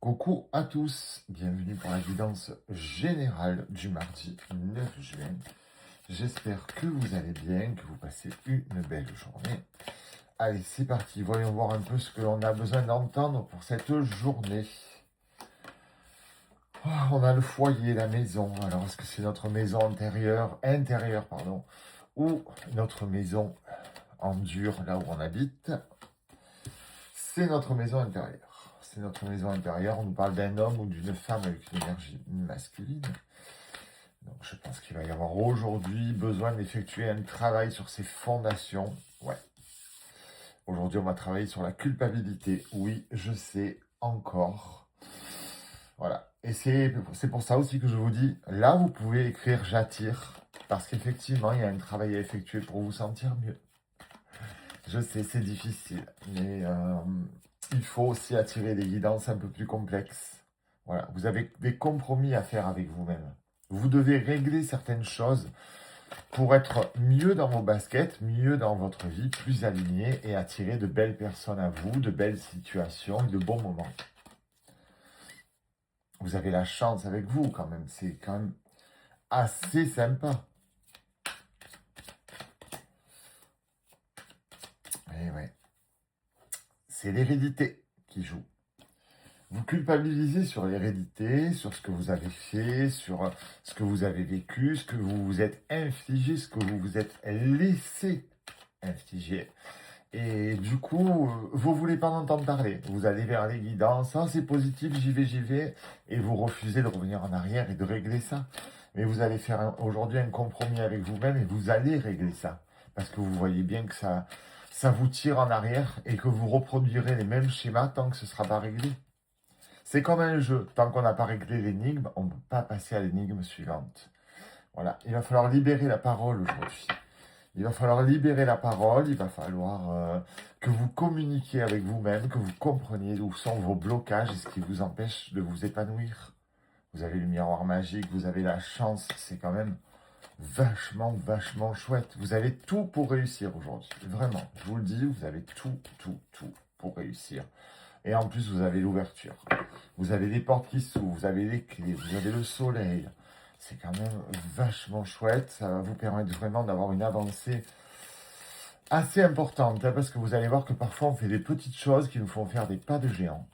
Coucou à tous, bienvenue pour la guidance générale du mardi 9 juin. J'espère que vous allez bien, que vous passez une belle journée. Allez, c'est parti, voyons voir un peu ce que l'on a besoin d'entendre pour cette journée. On a le foyer, la maison. Alors, est-ce que c'est notre maison intérieure, ou notre maison en dur, là où on habite? C'est notre maison intérieure. C'est notre maison intérieure. On nous parle d'un homme ou d'une femme avec une énergie masculine. Donc, je pense qu'il va y avoir aujourd'hui besoin d'effectuer un travail sur ses fondations. Ouais. Aujourd'hui, on va travailler sur la culpabilité. Oui, je sais, encore. Voilà. Et c'est pour ça aussi que je vous dis, là, vous pouvez écrire «j'attire», parce qu'effectivement, il y a un travail à effectuer pour vous sentir mieux. Je sais, c'est difficile, mais il faut aussi attirer des guidances un peu plus complexes. Voilà, vous avez des compromis à faire avec vous-même. Vous devez régler certaines choses pour être mieux dans vos baskets, mieux dans votre vie, plus aligné et attirer de belles personnes à vous, de belles situations, de bons moments. Vous avez la chance avec vous quand même, c'est quand même assez sympa. Et ouais, c'est l'hérédité qui joue. Vous culpabilisez sur l'hérédité, sur ce que vous avez fait, sur ce que vous avez vécu, ce que vous vous êtes infligé, ce que vous vous êtes laissé infliger. Et du coup, vous voulez pas en entendre parler. Vous allez vers les guidances, ah, c'est positif, j'y vais, et vous refusez de revenir en arrière et de régler ça. Mais vous allez faire aujourd'hui un compromis avec vous-même et vous allez régler ça. Parce que vous voyez bien que ça vous tire en arrière et que vous reproduirez les mêmes schémas tant que ce ne sera pas réglé. C'est comme un jeu. Tant qu'on n'a pas réglé l'énigme, on ne peut pas passer à l'énigme suivante. Voilà. Il va falloir libérer la parole aujourd'hui. Il va falloir libérer la parole. Il va falloir que vous communiquiez avec vous-même, que vous compreniez où sont vos blocages et ce qui vous empêche de vous épanouir. Vous avez le miroir magique, vous avez la chance. C'est quand même vachement chouette. Vous avez tout pour réussir aujourd'hui. Vraiment, je vous le dis, vous avez tout pour réussir. Et en plus, vous avez l'ouverture. Vous avez des portes qui s'ouvrent, vous avez les clés, vous avez le soleil. C'est quand même vachement chouette. Ça va vous permettre vraiment d'avoir une avancée assez importante. Parce que vous allez voir que parfois, on fait des petites choses qui nous font faire des pas de géant.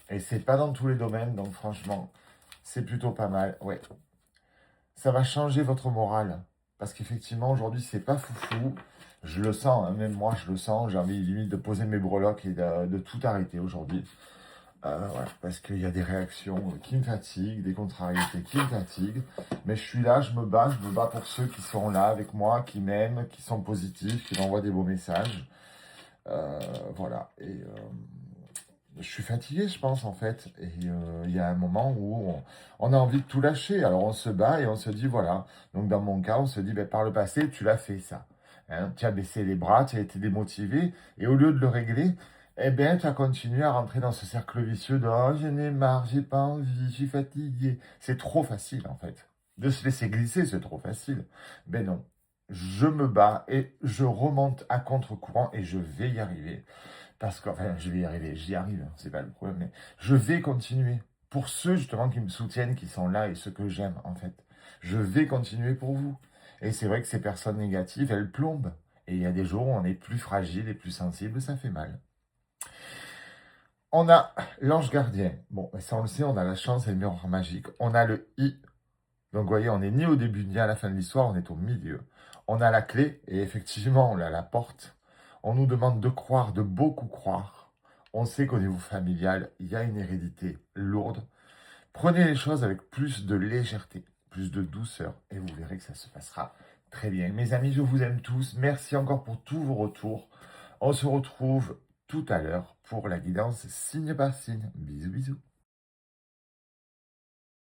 Et c'est pas dans tous les domaines. Donc franchement, c'est plutôt pas mal. Ouais. Ça va changer votre morale. Parce qu'effectivement, aujourd'hui, c'est pas foufou. Je le sens, hein, même moi, je le sens. J'ai envie limite de poser mes breloques et de tout arrêter aujourd'hui. Voilà, parce qu'il y a des réactions qui me fatiguent, des contrariétés qui me fatiguent. Mais je suis là, je me bats pour ceux qui sont là avec moi, qui m'aiment, qui sont positifs, qui m'envoient des beaux messages. Voilà, et je suis fatigué, je pense, en fait. Et il y a un moment où on a envie de tout lâcher. Alors on se bat et on se dit, voilà. Donc dans mon cas, on se dit, ben, par le passé, tu l'as fait, ça. Hein, tu as baissé les bras, tu as été démotivé. Et au lieu de le régler, eh bien, tu as continué à rentrer dans ce cercle vicieux de, oh, j'en ai marre, j'ai pas envie, je suis fatigué. C'est trop facile, en fait. De se laisser glisser, c'est trop facile. Ben non. Je me bats et je remonte à contre-courant et je vais y arriver. Parce que, enfin, je vais y arriver, j'y arrive, hein, c'est pas le problème, mais je vais continuer. Pour ceux, justement, qui me soutiennent, qui sont là et ceux que j'aime, en fait. Je vais continuer pour vous. Et c'est vrai que ces personnes négatives, elles plombent. Et il y a des jours où on est plus fragile et plus sensible, ça fait mal. On a l'ange gardien. Bon, ça on le sait, on a la chance et le miroir magique. On a le I. Donc, vous voyez, on n'est ni au début ni à la fin de l'histoire, on est au milieu. On a la clé, et effectivement, on a la porte. On nous demande de croire, de beaucoup croire. On sait qu'au niveau familial, il y a une hérédité lourde. Prenez les choses avec plus de légèreté, plus de douceur, et vous verrez que ça se passera très bien. Mes amis, je vous aime tous. Merci encore pour tous vos retours. On se retrouve tout à l'heure pour la guidance signe par signe. Bisous, bisous.